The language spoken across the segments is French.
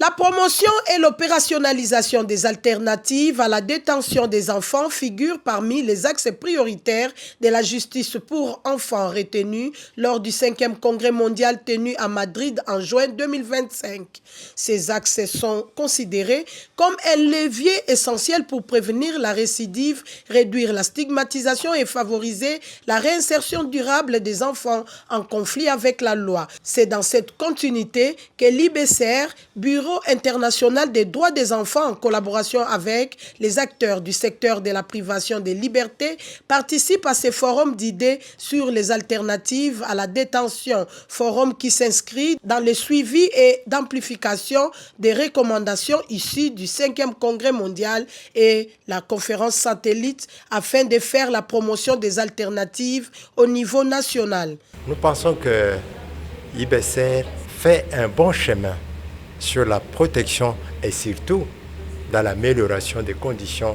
La promotion et l'opérationnalisation des alternatives à la détention des enfants figurent parmi les axes prioritaires de la justice pour enfants retenus lors du 5e congrès mondial tenu à Madrid en juin 2025. Ces axes sont considérés comme un levier essentiel pour prévenir la récidive, réduire la stigmatisation et favoriser la réinsertion durable des enfants en conflit avec la loi. C'est dans cette continuité que l'IBCR, Bureau international des droits des enfants, en collaboration avec les acteurs du secteur de la privation des libertés, participe à ces forums d'idées sur les alternatives à la détention, forum qui s'inscrit dans le suivi et d'amplification des recommandations issues du 5e congrès mondial et la conférence satellite afin de faire la promotion des alternatives au niveau national. Nous pensons que l'IBCR fait un bon chemin sur la protection et surtout dans l'amélioration des conditions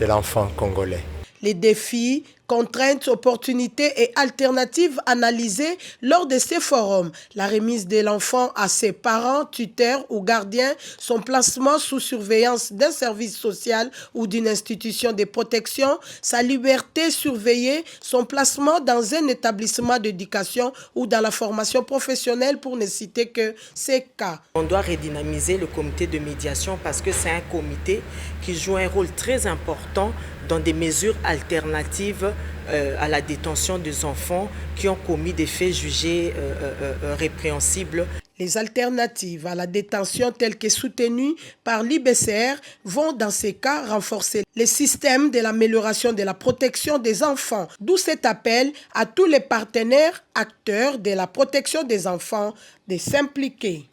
de l'enfant congolais. Les défis, contraintes, opportunités et alternatives analysées lors de ces forums, la remise de l'enfant à ses parents, tuteurs ou gardiens, son placement sous surveillance d'un service social ou d'une institution de protection, sa liberté surveillée, son placement dans un établissement d'éducation ou dans la formation professionnelle pour ne citer que ces cas. On doit redynamiser le comité de médiation parce que c'est un comité qui joue un rôle très important dans des mesures alternatives à la détention des enfants qui ont commis des faits jugés répréhensibles. Les alternatives à la détention telles que soutenues par l'IBCR vont dans ces cas renforcer les systèmes de l'amélioration de la protection des enfants, d'où cet appel à tous les partenaires acteurs de la protection des enfants de s'impliquer.